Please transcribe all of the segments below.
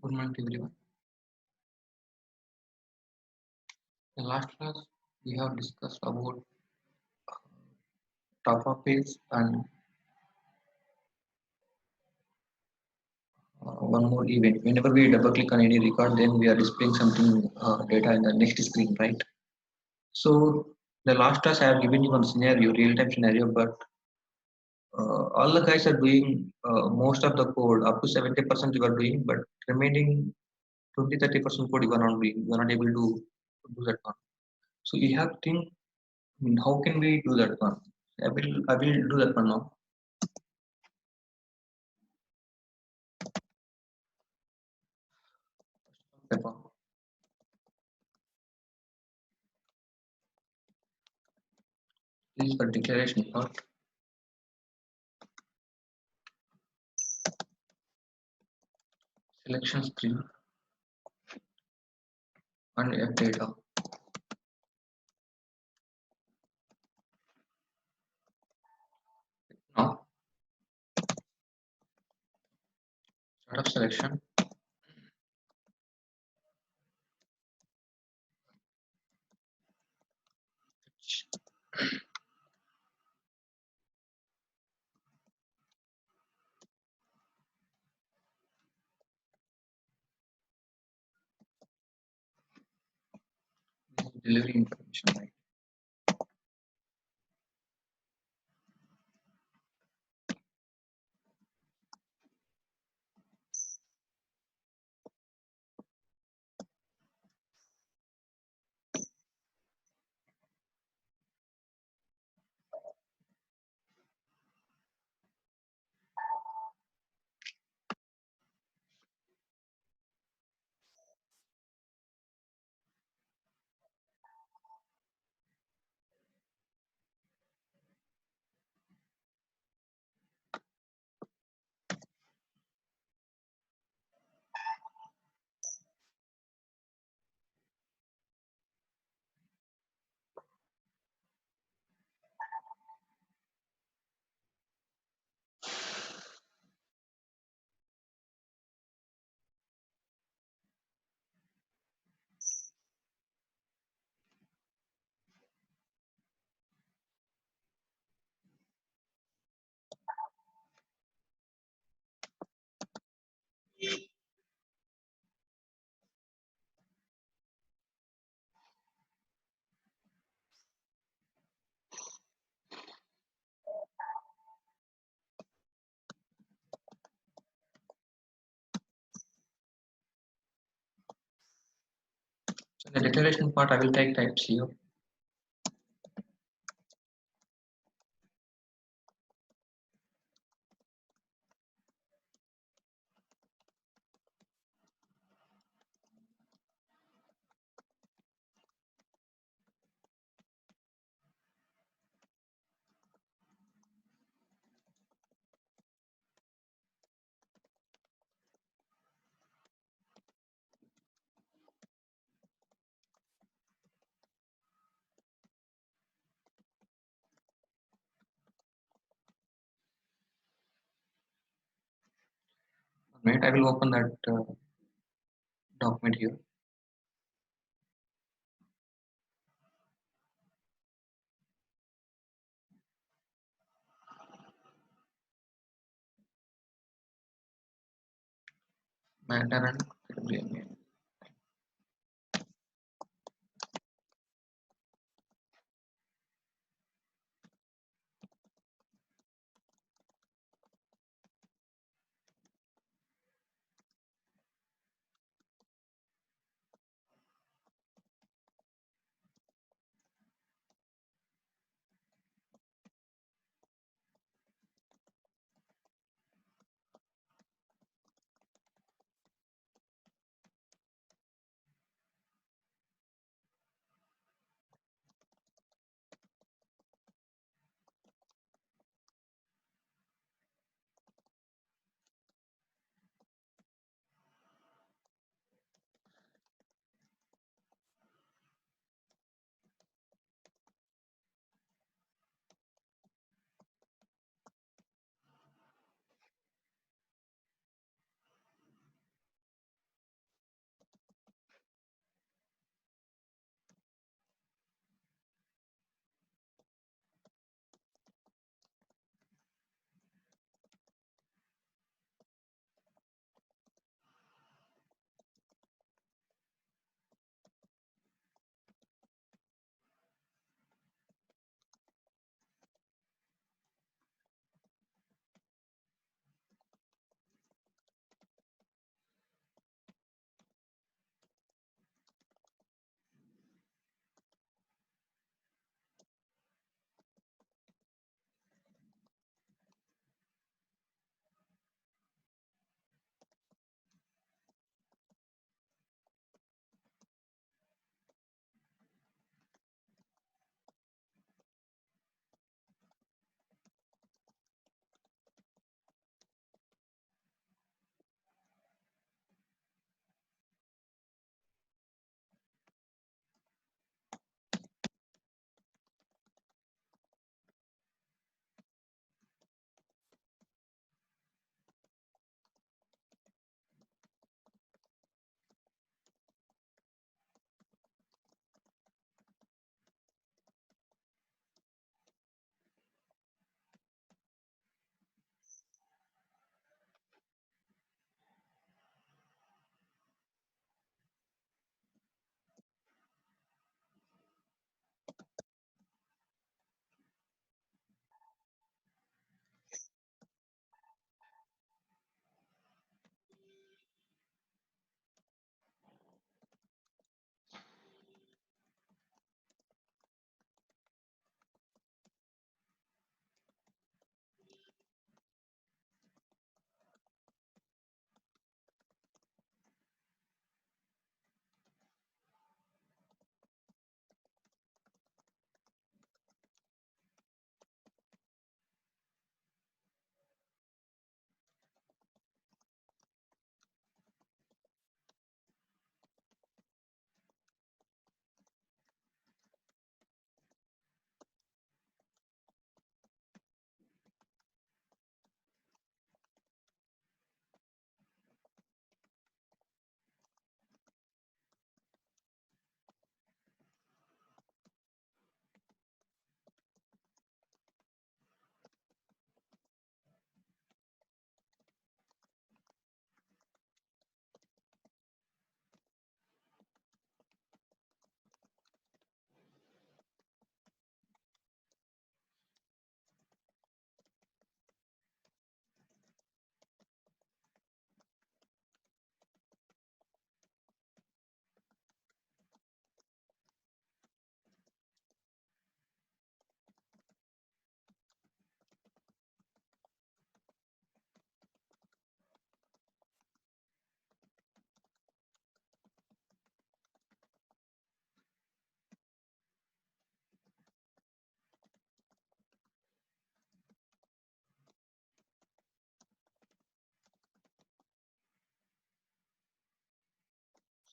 Good morning everyone. In last class, we have discussed about top of page and one more event. Whenever we double click on any record, then we are displaying something data in the next screen, right? So the last class I have given you one scenario, real-time scenario, but all the guys are doing most of the code up to 70% you are doing, but remaining 20-30% code you are not doing. You are not able to do that one. So you have to think, how can we do that one? I will do that one now. This is the declaration part. Selection screen and F data. Now start of selection. Delivery information, right? So in the declaration part, I will take types here. Right, I will open that document here. Matter and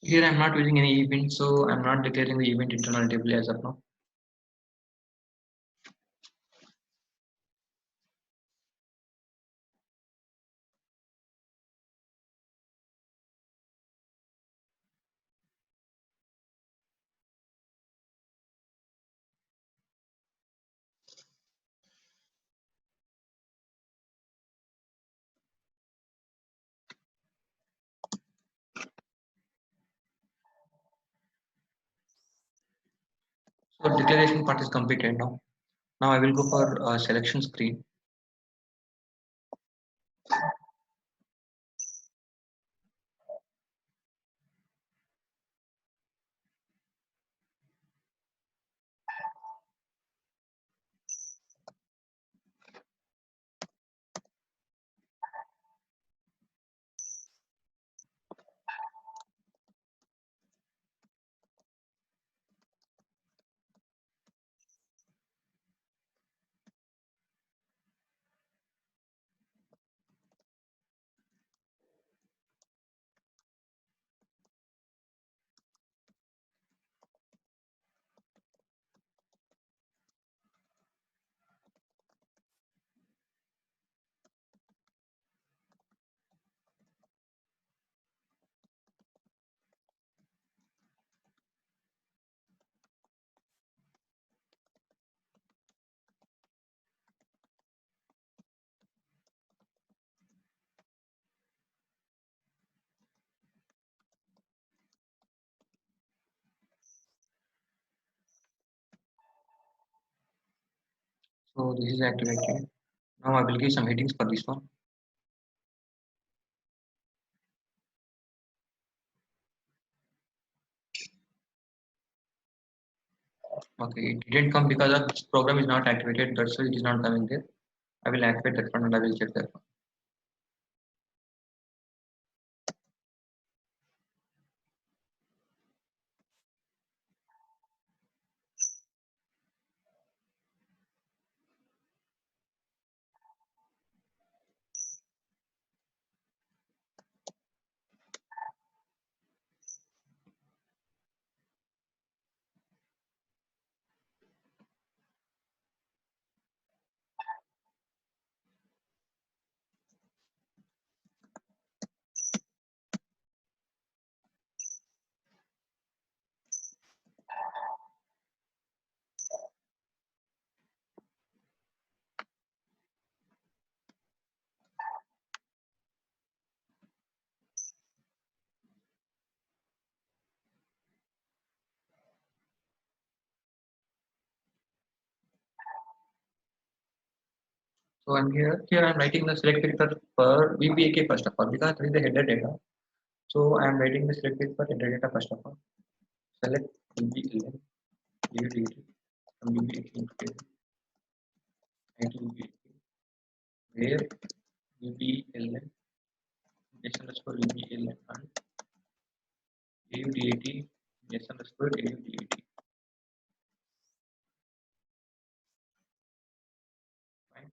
Here I'm not using any event, so I'm not declaring the event internal table as of now. So declaration part is completed now. Now I will go for selection screen. So this is activated. Now I will give some headings for this one. Okay, it didn't come because of this program is not activated. That's why it is not coming there. I will activate that one and I will check that one. So I'm here I'm writing the select filter for VBAK first of all because this is the header data. So I'm writing the select filter for header data first of all. Select VBLN, from VBAK into table, VBAK, where VBLN, S underscore VBLN and AUDAT, S underscore AUDAT. Fine.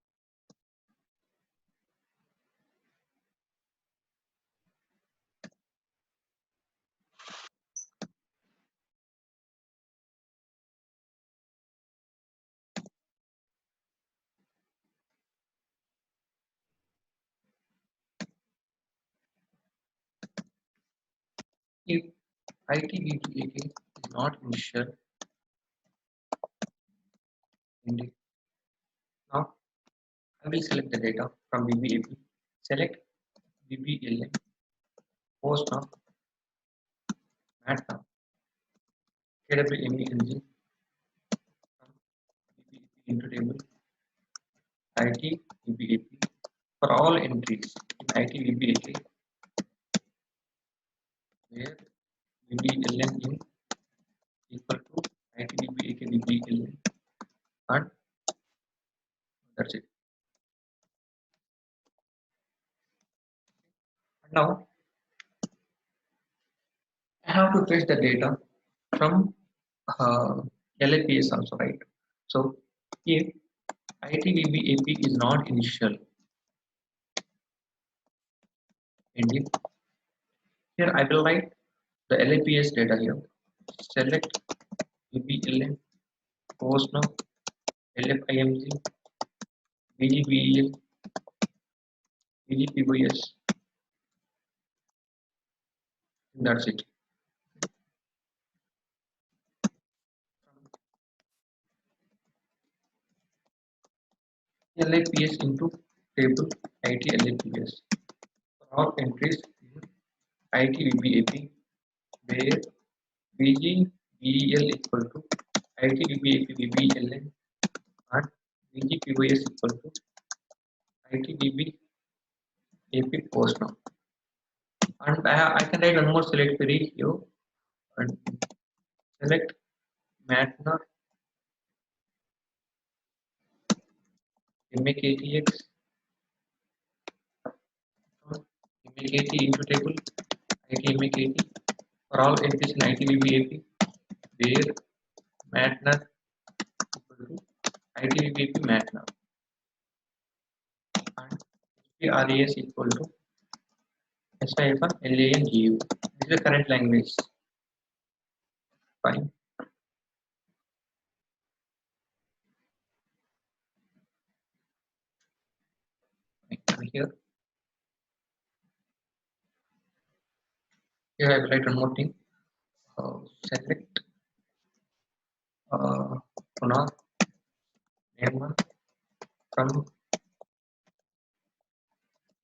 If ITVBAK is not initial indeed. Now I will select the data from VBAP. Select VBLN, post now, mat now, KWME from VBAP into table, IT VBAP for all entries in IT VBAK where VBLN in equal to IT VBAK VBLN and that's it. And now I have to fetch the data from LAPS also, right? So if ITVBAP is not initial, and if here I will write the LAPS data here. Select VBLN, post now, LFIMG, VGBEL, VGPOS. That's it. LAPS into table IT LAPS. For all entries in IT VBAP, where VGBEL equal to IT VBAP VBLN and VGPOS equal to IT VBAP post now. And I can write one more select query here and select MATNR MAKTX MAKT into table IT MAKT for all entries in IT VBAP where MATNR equal to IT VBAP MATNR and HPRES equal to SIFR-LANGU. This is the current language. Fine. And here I will write one more thing. Select Punar name one from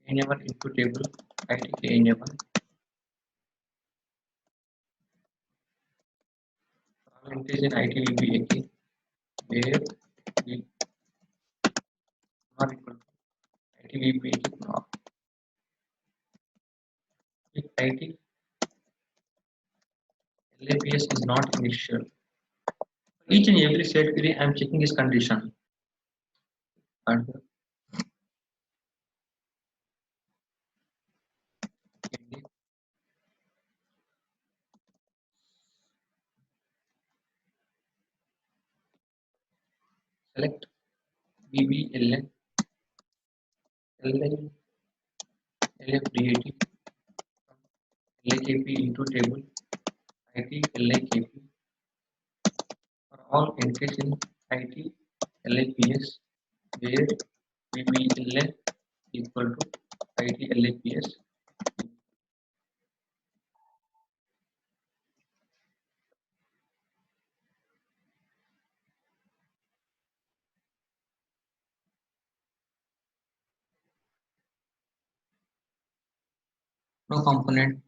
KNA1 into table IT KNA1. All entries in IT will be AK where we are equal to IT will be AK Punar. If IT LAPS is not initial, each and every set query I am checking this condition. And select VBLN LI LFDAT LAKP into table IT LAKP for all entries in IT LAPS where VBLN equal to IT LAPS. No component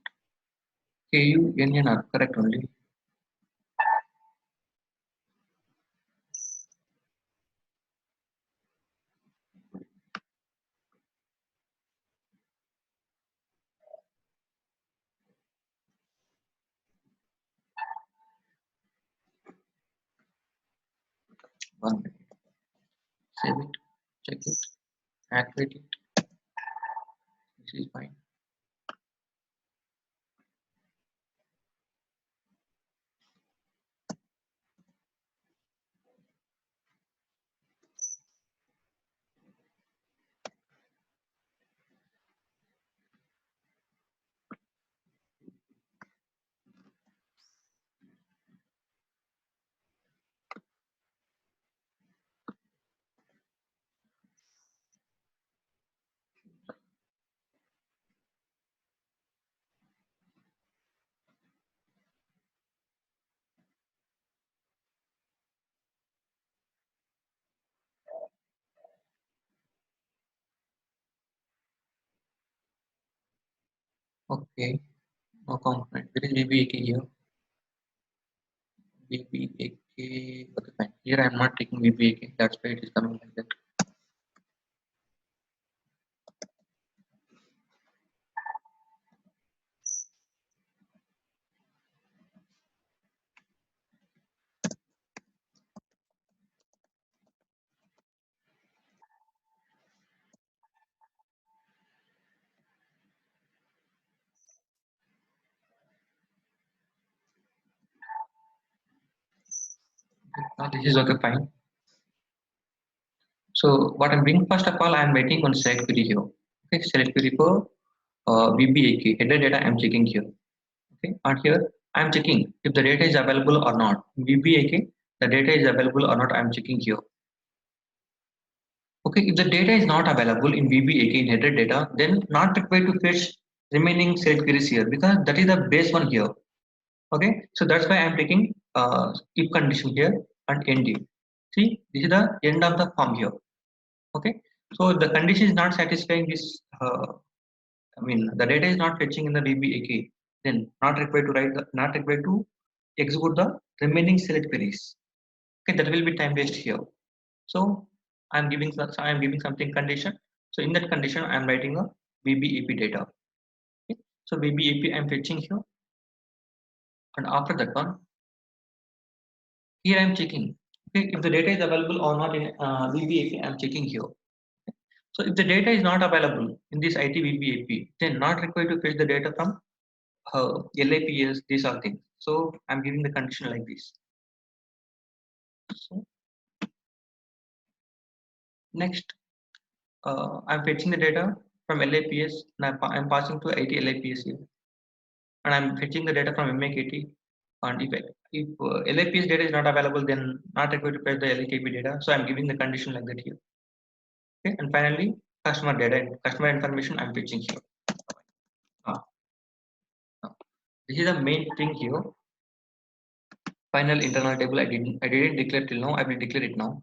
KU NNR correct only. One minute. Save it, check it, activate it. This is fine. Okay, no component. There is VBAK here. VBAK. Okay, fine. Here I am not taking VBAK. That's why it is coming like that. Now this is okay, fine. So what I'm doing first of all, I'm waiting on select query here. Okay, select query for VBAK header data I'm checking here. Okay, and here I am checking if the data is available or not. In VBAK, the data is available or not, I am checking here. Okay, if the data is not available in VBAK in header data, then not required to fetch remaining select queries here, because that is the base one here. Okay, so that's why I am taking if condition here and end it. See, this is the end of the form here. Okay, so the condition is not satisfying this I mean the data is not fetching in the VBAK, then not required to write the, not required to execute the remaining select queries. Okay, that will be time waste here. So I am giving something condition. So in that condition I am writing a VBAP data. Okay, so VBAP I am fetching here, and after that one here I am checking, okay, if the data is available or not in VBAP. I am checking here. So if the data is not available in this IT VBAP, then not required to fetch the data from LAPS, these are things. So I'm giving the condition like this. So next, I'm fetching the data from LAPS, and I'm passing to IT LAPS here, and I'm fetching the data from MAKT. And if LAPS data is not available, then not required to fetch the LAKP data. So I'm giving the condition like that here. Okay, and finally, customer data, customer information I'm fetching here. Ah, this is the main thing here. Final internal table I didn't declare till now. I will declare it now.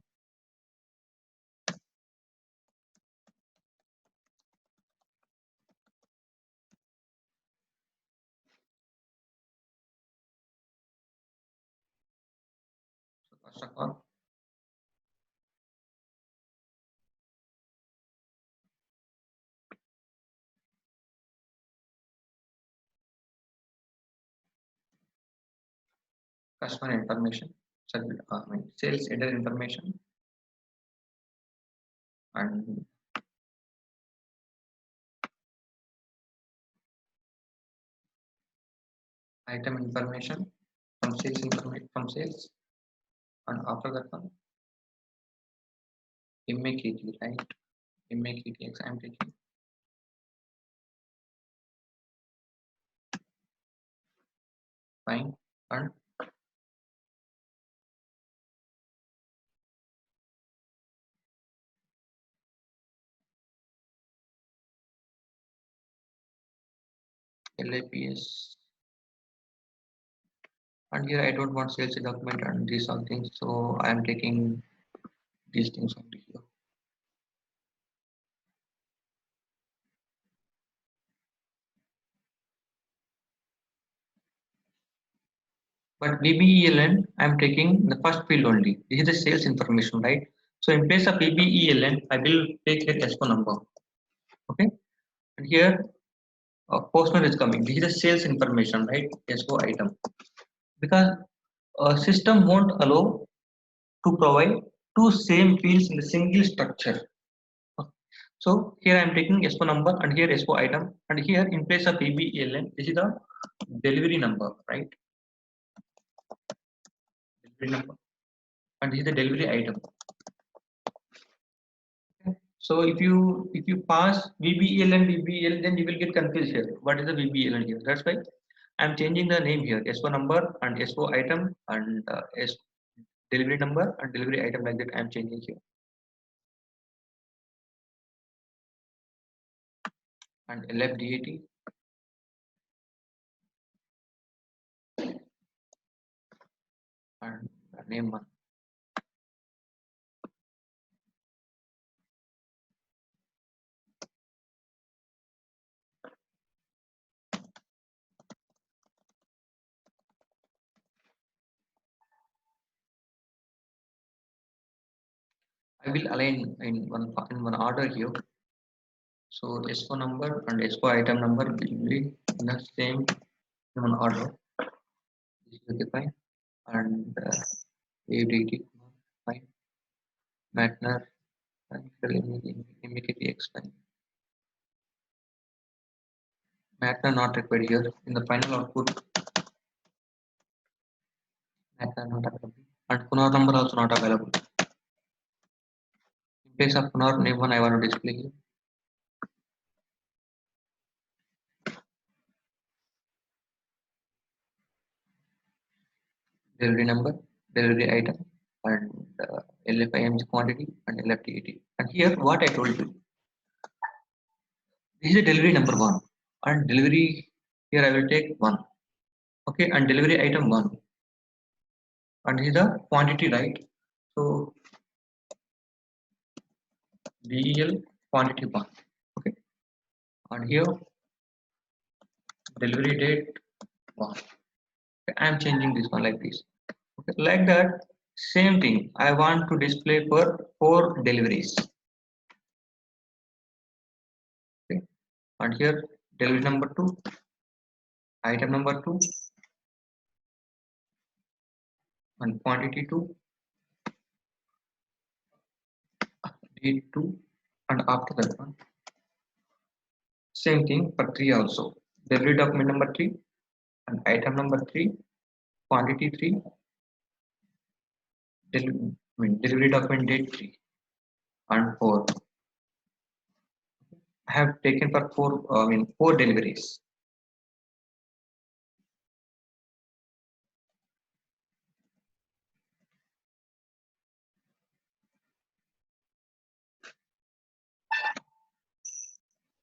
So first of all, customer information, sales header information, and item information from sales information from sales, and after that one MAKT, right? MAKTX I'm taking. Fine. And LAPS, and here I don't want sales document and these all things, so I am taking these things only here. But VBELN, I'm taking the first field only. This is the sales information, right? So in place of VBELN, I will take here ESCO number. Okay, and here postman is coming. This is the sales information, right? ESCO item. Because a system won't allow to provide two same fields in a single structure. So here I am taking ESCO number and here ESCO item, and here in place of VBELN, this is the delivery number, right? Delivery number, and this is the delivery item. So if you pass VBEL and VBEL, then you will get confused here. What is the VBEL here? That's why I'm changing the name here. SO number and SO item and delivery number and delivery item, like that I'm changing here. And LFDAT and name one. I will align in one order here. So SO number and SO item number will be in the same in one order. This is okay, fine. And ADT fine. Matner and immediately explain. Matner not required here. In the final output, Matner not available. And Kunar number also not available. In place of Kunar name one, I want to display here. delivery number, delivery item, and LFIMG quantity and LFTAT. And here, what I told you, this is a delivery number one, and delivery here I will take one. Okay, and delivery item one, and this is the quantity, right? So DEL quantity one. Okay, and here delivery date one. Okay, I am changing this one like this. Okay, like that. Same thing. I want to display for 4 deliveries. Okay, and here delivery number 2, item number 2, and quantity 2, date 2, and after that one, same thing for 3 also. Delivery document number 3, and item number 3, quantity 3, delivery document date 3, and 4. I have taken for 4 deliveries.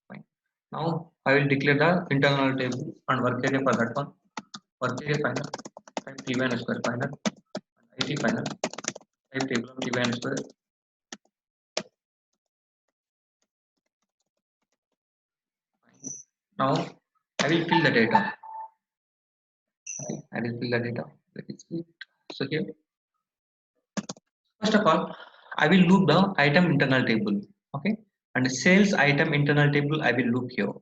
Fine. Now I will declare the internal table and work area for that one. Work area final, type T1 square final, and IT final, type table of T1 square. Fine. Now I will fill the data. Okay, I will fill the data. Let it see. So here, first of all, I will loop the item internal table. Okay, and the sales item internal table I will loop here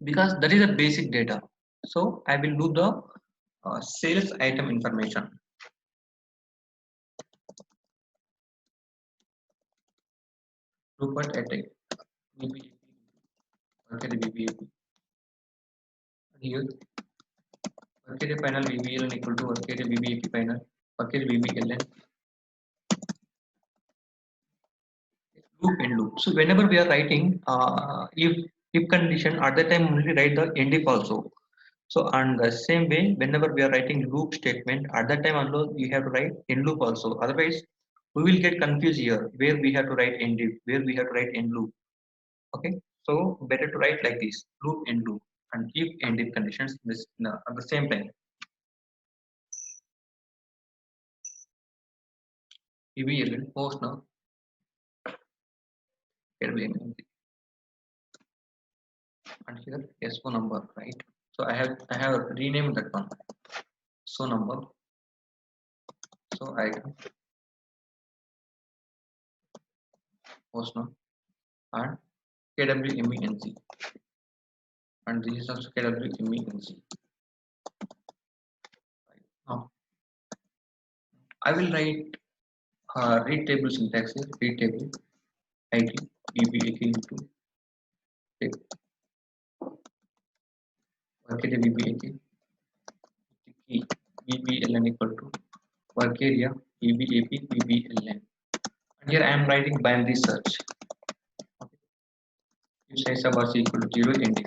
because that is a basic data. So I will loop the sales item information. Loop at VBAP. Okay, the VBAP. Here, okay, final VBLN equal to okay, VBAP final. Okay, VBLN. Loop and loop. So whenever we are writing, if condition at the time only write the end if also. So and the same way, whenever we are writing loop statement, at that time also we have to write end loop also. Otherwise, we will get confused here where we have to write end if, where we have to write end loop. Okay, so better to write like this: loop end loop and if end if conditions this at the same time. VBLN post now. And here S4 number, right? So I have renamed that one. So number. So item post now and KWMENC, and this is also KWMENC. Right. Now I will write read table syntax here. Read table ID VBAK into work area VBAK key VBLN equal to work area VBAP VBLN. And here I am writing binary search. Okay. If size of was equal to 0 ending.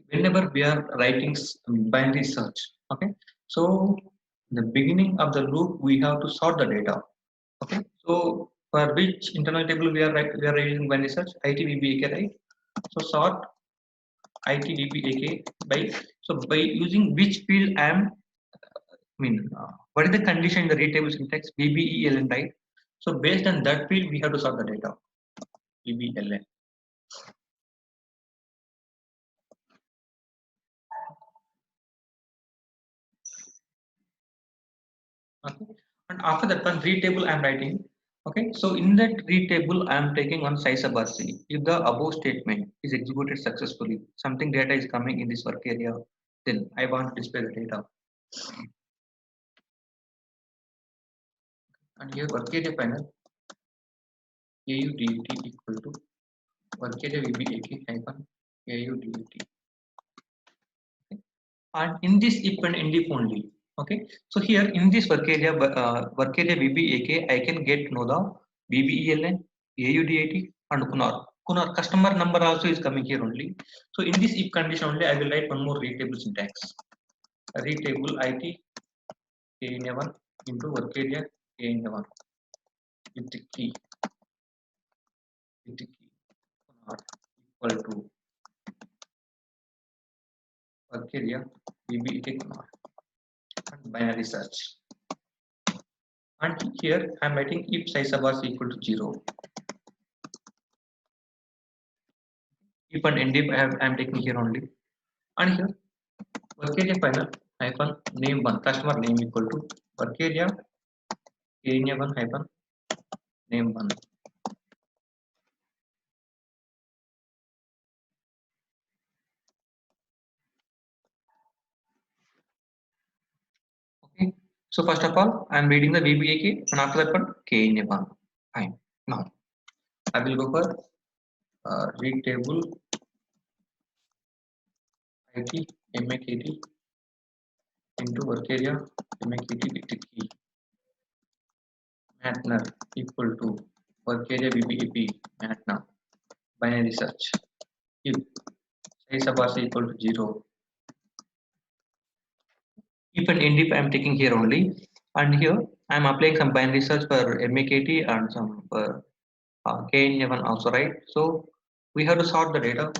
Whenever we are writing binary search, okay, so the beginning of the loop we have to sort the data. Okay, so for which internal table we are writing binary search ITVBAK, right? So sort ITVBAK by, so by using which field I am what is the condition in the read table syntax VBELN, right? So based on that field we have to sort the data VBLN. Okay, and after that one read table I am writing. Okay, so in that read table I am taking one size of RC. If the above statement is executed successfully, something data is coming in this work area, then I want to display the data. And here work area final AUDUT equal to work area VBAK hyphen AUDUT. Okay. And in this if and end if only. Okay, so here in this work area VBAK I can get know the VBELN, AUDIT and Kunar customer number also is coming here only. So in this if condition only I will write one more read table syntax. Read table IT KNA1 into work area KNA1 with the key not equal to work area VBET and binary search. And here I am writing if size of is equal to 0. If and end if I am taking here only. And here work area final hyphen name 1 customer name equal to work area KNA1 hyphen name 1. Okay. So first of all, I am reading the VBA key and after that one KNA1. Fine. Now I will go for read table IT MAKT into work area MAKT with the key matner equal to work area VBAP matner binary search. If size of is equal to 0. If and end if I am taking here only, and here I am applying some binary search for MAKT and some for KNA1 also, right? So we have to sort the data.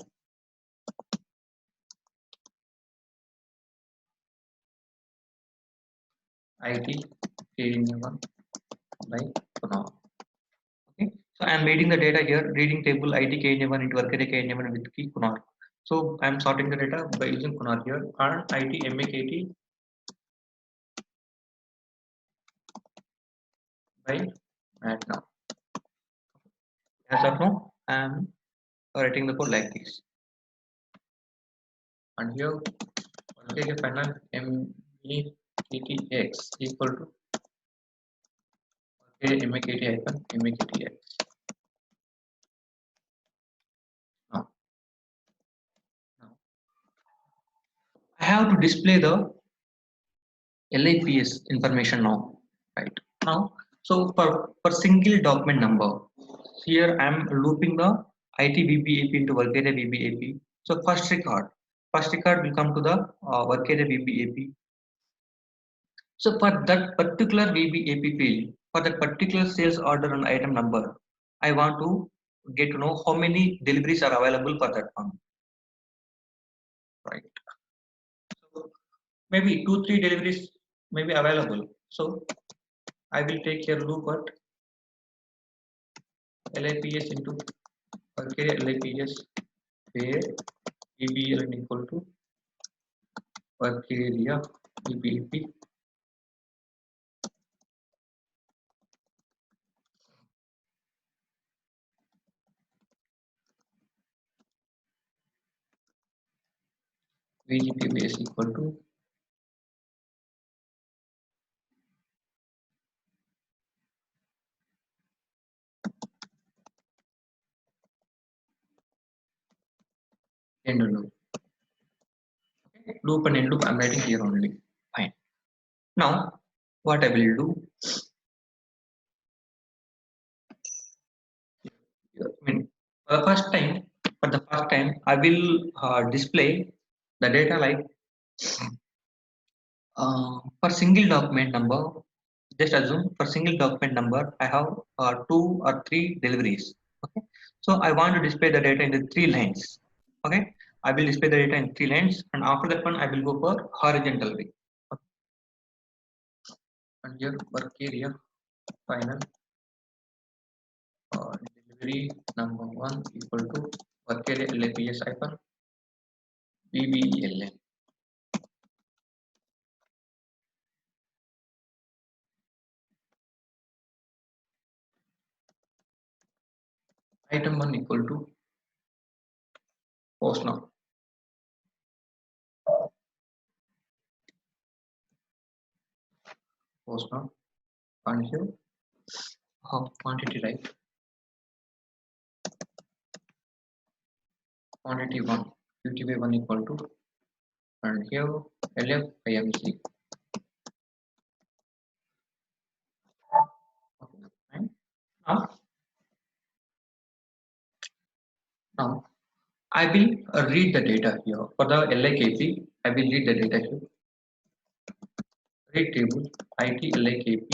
IT KNA1 by Kunal. Okay, so I am reading the data here, reading table IT KNA1 into work area KNA1 with key Kunal. So I am sorting the data by using Kunal here and IT MAKT by Matt now. As of now, I am writing the code like this. And here work area final MEKTX equal to work area MAKT hyphen MAKTX. Now I have to display the LIPS information now, right? Now, so for single document number, here I am looping the IT VBAP into work area VBAP. So first record will come to the work area VBAP. So for that particular VBAP field, for that particular sales order and item number, I want to get to know how many deliveries are available for that one, right? So maybe 2-3 deliveries may be available. So I will take here loop at LIPS into work area LIPS where VBL equal to work area VBAP VGPB is equal to end loop. Okay. Loop and end loop I'm writing here only. Fine. Now what I will do, I mean for the first time I will display the data like for single document number. Just assume for single document number I have 2 or 3 deliveries. Okay, so I want to display the data in the 3 lines. Okay, I will display the data in 3 lines and after that one I will go for horizontal way. Okay. And here work area final delivery number 1 equal to work area LAPS hyphen VBELN. Item 1 equal to post now. Post now. And here quantity, right? Quantity 1 50 by 1 equal to, and here LF IMC. Okay, fine. Now I will read the data here for the LIKP. I will read the data here. Read table IT LIKP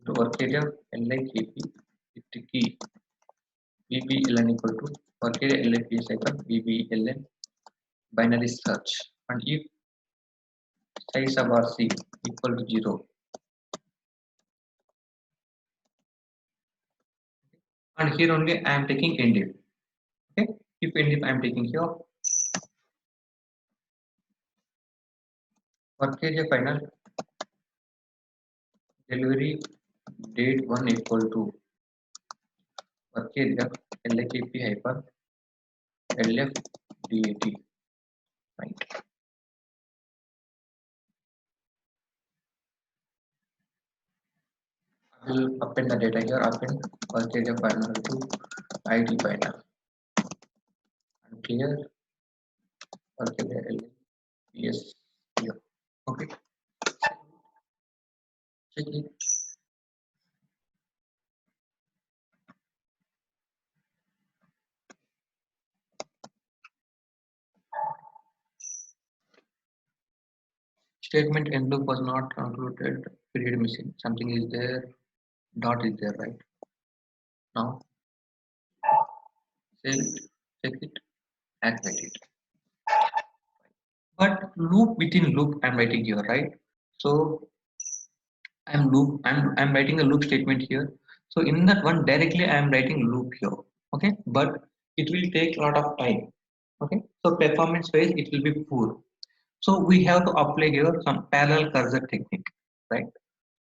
to work area LIKP with the key VBLN equal to work area LIP cycle VBLN binary search, and if size of RC equal to 0, and here only I am taking endif. Okay, if endif I am taking here work area final delivery date 1 equal to work area LIKP hyper LF DAT, right. I will append the data here, append work area final to ID final and clear work area LPS here. Okay, check it. Statement end loop was not concluded, period missing, something is there, dot is there, right. Now save it, check it, activate it. But loop within loop I'm writing here, right? So I'm writing a loop statement here. So in that one directly I am writing loop here. Okay, but it will take a lot of time. Okay, so performance wise it will be poor. So we have to apply here some parallel cursor technique, right?